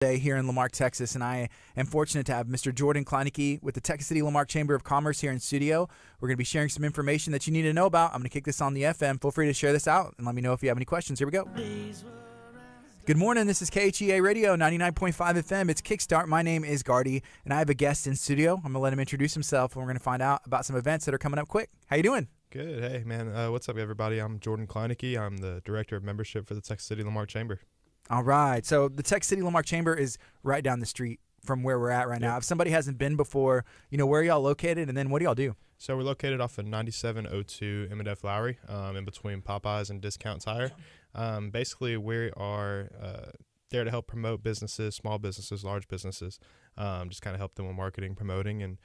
Day here in Lamarck, Texas, and I am fortunate to have Mr. Jordan Kleinecke with the Texas City Lamarck Chamber of Commerce here in studio. We're going to be sharing some information that you need to know about. I'm going to kick this on the FM. Feel free to share this out and let me know if you have any questions. Here we go. Good morning. This is KHEA Radio, 99.5 FM. It's Kickstart. My name is Gardy, and I have a guest in studio. I'm going to let him introduce himself, and we're going to find out about some events that are coming up quick. How you doing? Good. Hey, man. What's up, everybody? I'm Jordan Kleinecke. I'm the Director of Membership for the Texas City Lamarck Chamber. All right. So the Texas City Lamarck Chamber is right down the street from where we're at right now. If somebody hasn't been before, where are y'all located, and then what do y'all do? So we're located off of 9702 M&F Lowry, in between Popeyes and Discount Tire. Basically, we are there to help promote businesses, small businesses, large businesses, just kind of help them with marketing, promoting, and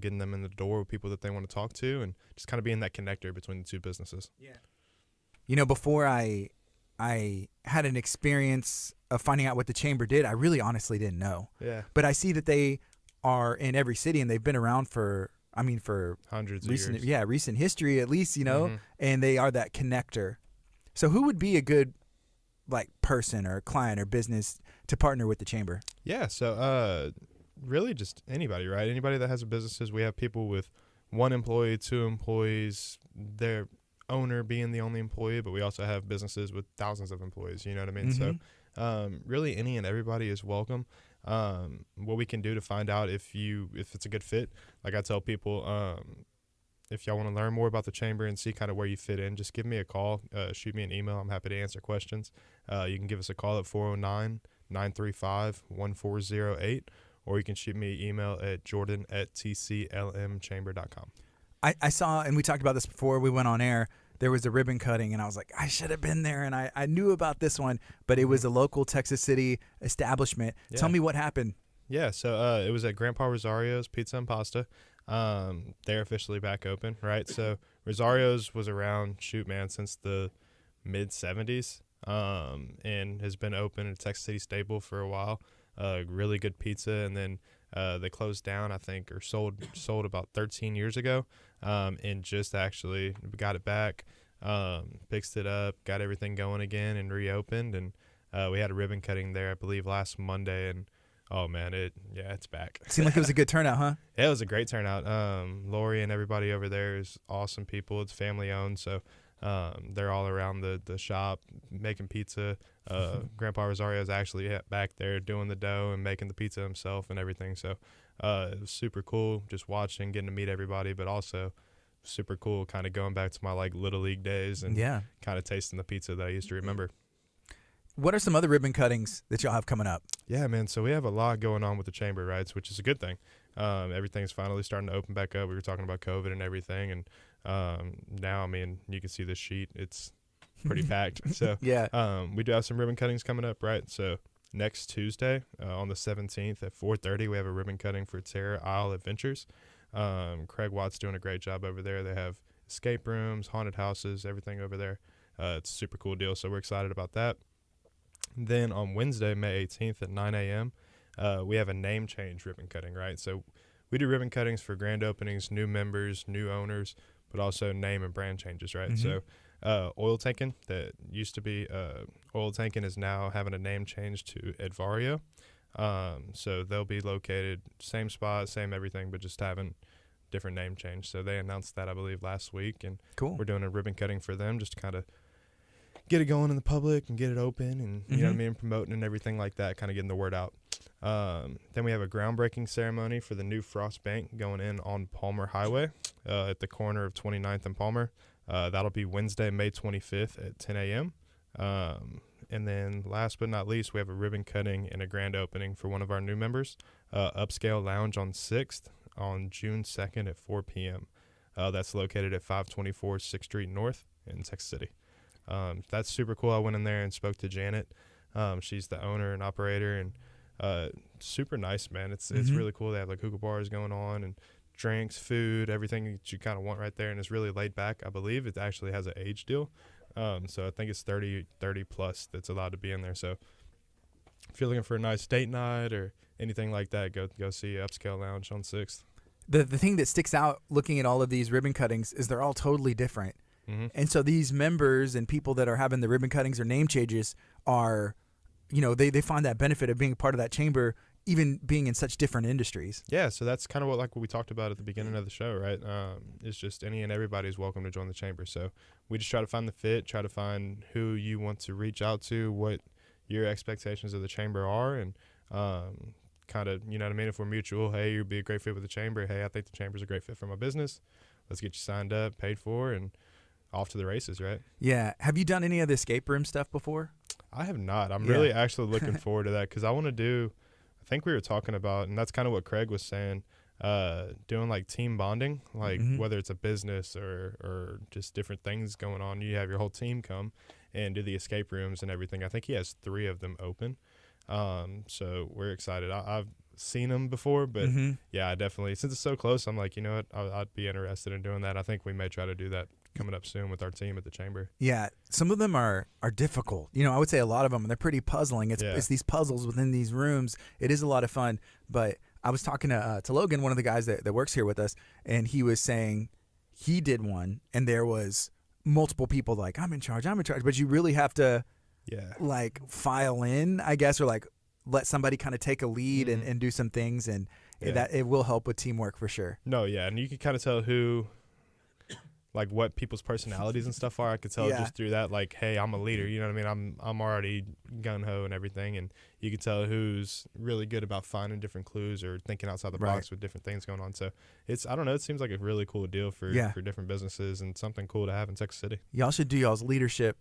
getting them in the door with people that they want to talk to, and just kind of being that connector between the two businesses. Yeah. Before I had an experience of finding out what the chamber did, I really honestly didn't know. Yeah. But I see that they are in every city, and they've been around for hundreds of years. Yeah, recent history at least, Mm-hmm. and they are that connector. So who would be a good person or client or business to partner with the chamber? Yeah, so really just anybody, right? Anybody that has a businesses. We have people with one employee, two employees, their owner being the only employee, but we also have businesses with thousands of employees, you know what I mean? Mm-hmm. So really any and everybody is welcome. What we can do to find out if it's a good fit, like I tell people, if y'all want to learn more about the chamber and see kind of where you fit in, just give me a call, shoot me an email. I'm happy to answer questions. You can give us a call at 409-935-1408, or you can shoot me an email at jordan@tclmchamber.com. I saw, and we talked about this before we went on air, there was a ribbon cutting, and I was like, I should have been there, and I knew about this one, but it was a local Texas City establishment. Yeah. Tell me what happened. Yeah, so it was at Grandpa Rosario's Pizza and Pasta. They're officially back open, right? So Rosario's was around, since the mid-'70s, and has been open in Texas City stable for a while. Really good pizza, and then they closed down, I think, or sold about 13 years ago, and just actually got it back, fixed it up, got everything going again, and reopened. And we had a ribbon cutting there, I believe, last Monday, and oh man, it's back. Seemed like it was a good turnout, huh? Yeah, it was a great turnout. Lori and everybody over there is awesome people. It's family owned, so they're all around the shop making pizza. Grandpa Rosario is actually back there doing the dough and making the pizza himself and everything. So it was super cool just watching, getting to meet everybody, but also super cool kind of going back to my Little League days and kind of tasting the pizza that I used to remember. What are some other ribbon cuttings that y'all have coming up? Yeah, man. So we have a lot going on with the chamber, right? Which is a good thing. Everything's finally starting to open back up. We were talking about COVID and everything, and now, you can see the sheet. It's pretty packed. So we do have some ribbon cuttings coming up, right? So next Tuesday, on the 17th at 4:30, we have a ribbon cutting for Terra Isle Adventures. Craig Watt's doing a great job over there. They have escape rooms, haunted houses, everything over there. It's a super cool deal, so we're excited about that. Then on Wednesday, May 18th at 9 a.m., we have a name change ribbon cutting, right? So we do ribbon cuttings for grand openings, new members, new owners, but also name and brand changes, right? Mm-hmm. So Oil Tankin, that used to be Oil Tankin, is now having a name change to Edvario. So they'll be located same spot, same everything, but just having different name change. So they announced that, I believe, last week, and cool. We're doing a ribbon cutting for them just to kind of get it going in the public and get it open and, you know what I mean, promoting and everything like that, kind of getting the word out. Then we have a groundbreaking ceremony for the new Frost Bank going in on Palmer Highway at the corner of 29th and Palmer. That'll be Wednesday, May 25th at 10 a.m. And then last but not least, we have a ribbon cutting and a grand opening for one of our new members, Upscale Lounge on 6th on June 2nd at 4 p.m. That's located at 524 6th Street North in Texas City. That's super cool. I went in there and spoke to Janet. She's the owner and operator, and super nice, man. It's really cool. They have hookah bars going on and drinks, food, everything that you kind of want right there, and it's really laid back. I believe it actually has an age deal. So I think it's 30 plus that's allowed to be in there. So if you're looking for a nice date night or anything like that, go see Upscale Lounge on 6th. The thing that sticks out looking at all of these ribbon cuttings is they're all totally different. And so these members and people that are having the ribbon cuttings or name changes are they find that benefit of being part of that chamber, even being in such different industries. Yeah, so that's kind of what we talked about at the beginning of the show, right? It's just any and everybody is welcome to join the chamber. So we just try to find the fit, try to find who you want to reach out to, what your expectations of the chamber are, and kind of, you know what I mean, if we're mutual, hey, you'd be a great fit with the chamber. Hey, I think the chamber's a great fit for my business. Let's get you signed up, paid for, and off to the races, right? Yeah. Have you done any of the escape room stuff before? I have not. I'm really actually looking forward to that because I want to do, I think we were talking about, and that's kind of what Craig was saying, doing like team bonding, like whether it's a business or just different things going on. You have your whole team come and do the escape rooms and everything. I think he has 3 of them open. So we're excited. I've seen them before, but yeah, I definitely, since it's so close, I'm like, you know what, I'd be interested in doing that. I think we may try to do that coming up soon with our team at the chamber. Yeah, some of them are difficult. I would say a lot of them, they're pretty puzzling. It's these puzzles within these rooms. It is a lot of fun. But I was talking to Logan, one of the guys that works here with us, and he was saying he did one, and there was multiple people like, I'm in charge, but you really have to like file in, I guess, or like let somebody kind of take a lead and do some things, and that it will help with teamwork for sure. No, yeah, and you can kind of tell who, like what people's personalities and stuff are. I could tell just through that, like, hey, I'm a leader, you know what I mean? I'm already gun-ho and everything, and you can tell who's really good about finding different clues or thinking outside the box with different things going on. So it's, I don't know, it seems like a really cool deal for different businesses and something cool to have in Texas City. Y'all should do y'all's leadership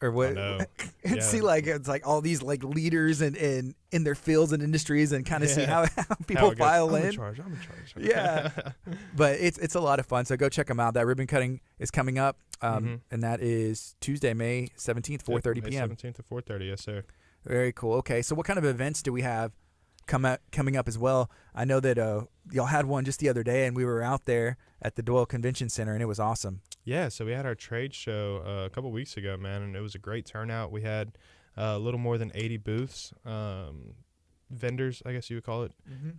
or what and see like it's like all these like leaders and in their fields and industries and kind of see how people file in. I'm in charge. Yeah. But it's a lot of fun. So go check them out. That ribbon cutting is coming up. And that is Tuesday, May 17th, 4:30 p.m. May 17th to 4:30, yes, sir. Very cool. Okay, so what kind of events do we have coming up as well? I know that y'all had one just the other day, and we were out there at the Doyle Convention Center, and it was awesome. Yeah, so we had our trade show a couple weeks ago, man, and it was a great turnout. We had a little more than 80 booths, vendors, I guess you would call it,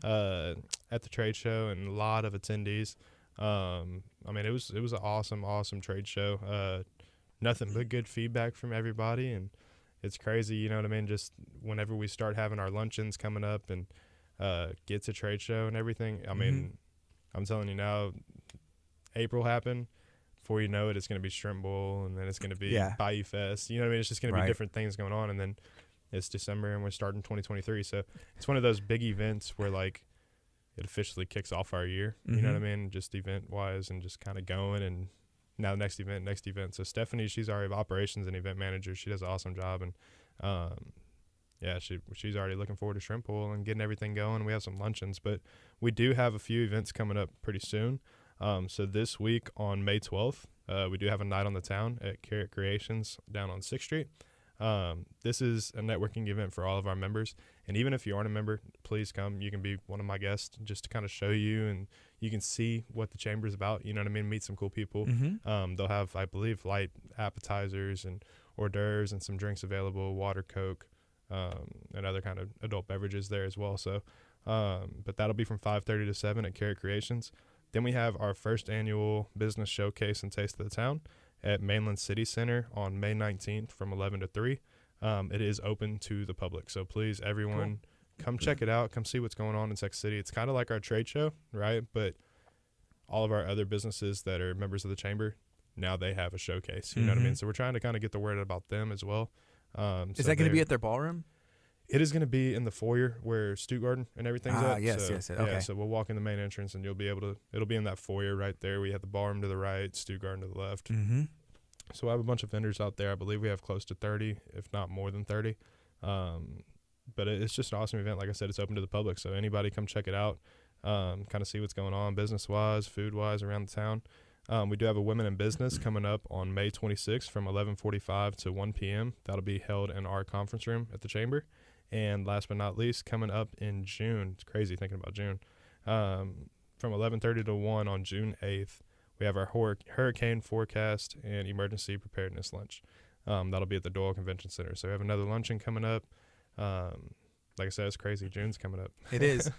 at the trade show, and a lot of attendees. I mean, it was an awesome trade show. Nothing but good feedback from everybody, and it's crazy, you know what I mean? Just whenever we start having our luncheons coming up and get to trade show and everything, I mean, I'm telling you now, April happened. Before you know it, it's going to be Shrimp Bowl, and then it's going to be Bayou Fest. You know what I mean? It's just going to be different things going on, and then it's December, and we're starting 2023. So it's one of those big events where, like, it officially kicks off our year. You know what I mean? Just event-wise and just kind of going, and now next event. So Stephanie, she's our operations and event manager. She does an awesome job, and she's already looking forward to Shrimp Bowl and getting everything going. We have some luncheons, but we do have a few events coming up pretty soon. So this week on May 12th, we do have a night on the town at Carrick Creations down on 6th Street. This is a networking event for all of our members. And even if you aren't a member, please come. You can be one of my guests just to kind of show you, and you can see what the chamber is about. You know what I mean? Meet some cool people. They'll have, I believe, light appetizers and hors d'oeuvres and some drinks available, water, Coke, and other kind of adult beverages there as well. So, but that'll be from 5:30 to 7 at Carrick Creations. Then we have our first annual business showcase and taste of the town at Mainland City Center on May 19th from 11 to 3. It is open to the public. So please, everyone, come check it out. Come see what's going on in Texas City. It's kind of like our trade show, right? But all of our other businesses that are members of the chamber, now they have a showcase. You know what I mean? So we're trying to kind of get the word about them as well. Is that going to be at their ballroom? It is going to be in the foyer where Stew Garden and everything's at. Yes. Okay. Yeah, so we'll walk in the main entrance, and you'll be able to, it'll be in that foyer right there. We have the ballroom to the right, Stew Garden to the left. So I have a bunch of vendors out there. I believe we have close to 30, if not more than 30. But it's just an awesome event. Like I said, it's open to the public, so anybody come check it out, kind of see what's going on business-wise, food-wise around the town. We do have a Women in Business coming up on May 26th from 11:45 to 1 p.m. That'll be held in our conference room at the chamber. And last but not least, coming up in June, it's crazy thinking about June, from 11:30 to 1 on June 8th, we have our hurricane forecast and emergency preparedness lunch. That'll be at the Doyle Convention Center. So we have another luncheon coming up. Like I said, it's crazy. June's coming up. It is.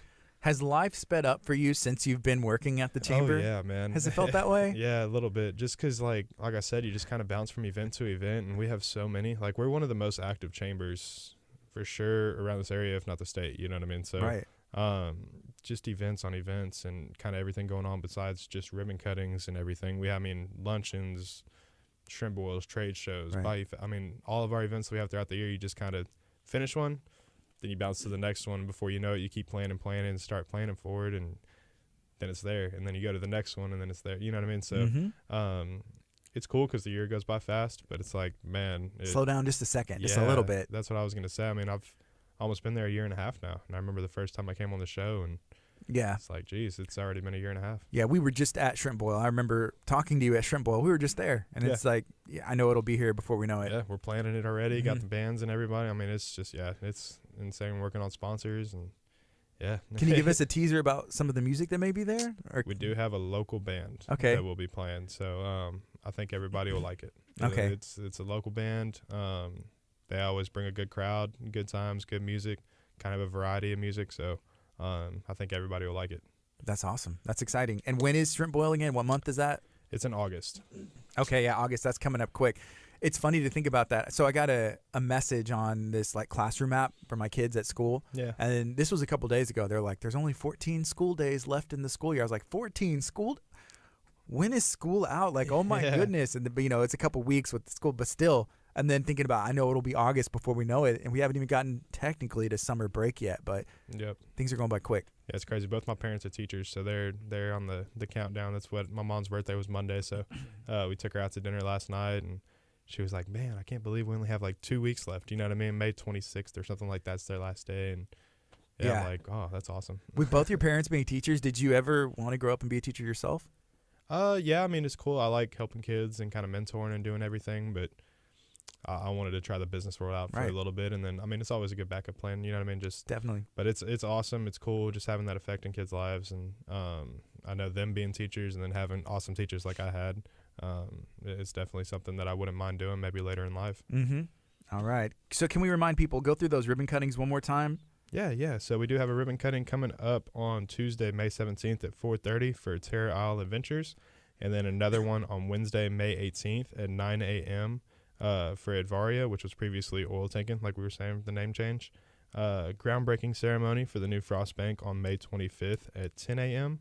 Has life sped up for you since you've been working at the chamber? Oh, yeah, man. Has it felt that way? Yeah, a little bit. Just because, like I said, you just kind of bounce from event to event, and we have so many. Like, we're one of the most active chambers for sure around this area, if not the state. You know what I mean? So Right. just events on events and kind of everything going on besides just ribbon cuttings and everything. I mean, luncheons, shrimp boils, trade shows. Right. All of our events that we have throughout the year, you just kind of finish one, then you bounce to the next one. Before you know it, you keep planning and start planning forward, and then it's there. And then you go to the next one, and then it's there. You know what I mean? So it's cool because the year goes by fast, but it's like, man. Slow down just a second, just a little bit. That's what I was going to say. I mean, I've almost been there a year and a half now. And I remember the first time I came on the show, and it's like, geez, it's already been a year and a half. Yeah, we were just at Shrimp Boil. I remember talking to you at Shrimp Boil. We were just there. And it's like, I know it'll be here before we know it. Yeah, we're planning it already. Got the bands and everybody. I mean, it's just, it's insane working on sponsors. And Can you give us a teaser about some of the music that may be there? Or? We do have a local band that will be playing. So I think everybody will like it. Okay. It's a local band. They always bring a good crowd, good times, good music, kind of a variety of music. So I think everybody will like it. That's awesome. That's exciting. And when is Shrimp Boil again? What month is that? It's in August. Okay, yeah, August. That's coming up quick. It's funny to think about that. So I got a message on this like classroom app for my kids at school. Yeah. And this was a couple days ago. They're like, there's only 14 school days left in the school year. I was like, 14 school? When is school out? Like, oh my goodness. And it's a couple weeks with the school, but still. And then thinking about, I know it'll be August before we know it. And we haven't even gotten technically to summer break yet, but things are going by quick. Yeah, it's crazy. Both my parents are teachers, so they're on the countdown. That's what my mom's birthday was Monday. So we took her out to dinner last night, and she was like, man, I can't believe we only have like 2 weeks left. You know what I mean? May 26th or something like that's their last day. And I'm like, oh, that's awesome. With both your parents being teachers, did you ever want to grow up and be a teacher yourself? Yeah, I mean, it's cool. I like helping kids and kind of mentoring and doing everything, but I wanted to try the business world out for a little bit. And then, I mean, it's always a good backup plan. You know what I mean? Just definitely. But it's awesome. It's cool just having that effect in kids' lives. And I know them being teachers and then having awesome teachers like I had. It's definitely something that I wouldn't mind doing maybe later in life. Mm-hmm. All right. So can we remind people, go through those ribbon cuttings one more time? Yeah. So we do have a ribbon cutting coming up on Tuesday, May 17th at 4:30 for Terror Isle Adventures. And then another one on Wednesday, May 18th at 9 a.m. For Advaria, which was previously Oil Tankin', like we were saying, the name change. Groundbreaking ceremony for the new Frost Bank on May 25th at 10 a.m.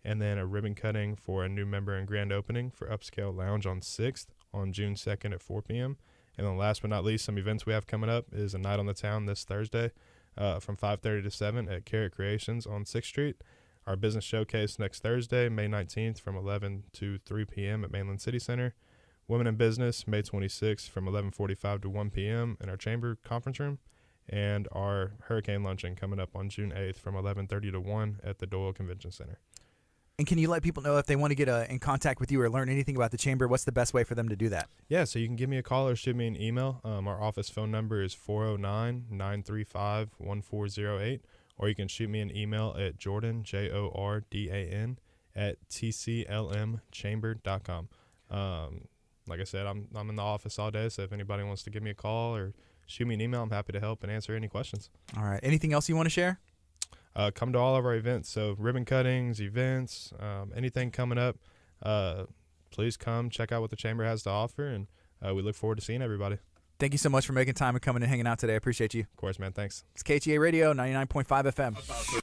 And then a ribbon cutting for a new member and grand opening for Upscale Lounge on 6th on June 2nd at 4 p.m. And then last but not least, some events we have coming up is a night on the town this Thursday from 5:30 to 7 at Carrick Creations on 6th Street. Our business showcase next Thursday, May 19th from 11 to 3 p.m. at Mainland City Center. Women in Business, May 26th from 11:45 to 1 p.m. in our chamber conference room. And our Hurricane Luncheon coming up on June 8th from 11:30 to 1 at the Doyle Convention Center. And can you let people know if they want to get in contact with you or learn anything about the chamber, what's the best way for them to do that? Yeah, so you can give me a call or shoot me an email. Our office phone number is 409-935-1408, or you can shoot me an email at Jordan, Jordan, at tclmchamber.com. Like I said, I'm in the office all day, so if anybody wants to give me a call or shoot me an email, I'm happy to help and answer any questions. All right. Anything else you want to share? Come to all of our events. So ribbon cuttings, events, anything coming up, please come check out what the chamber has to offer, and we look forward to seeing everybody. Thank you so much for making time and coming and hanging out today. I appreciate you. Of course, man. Thanks. It's KHEA Radio, 99.5 FM.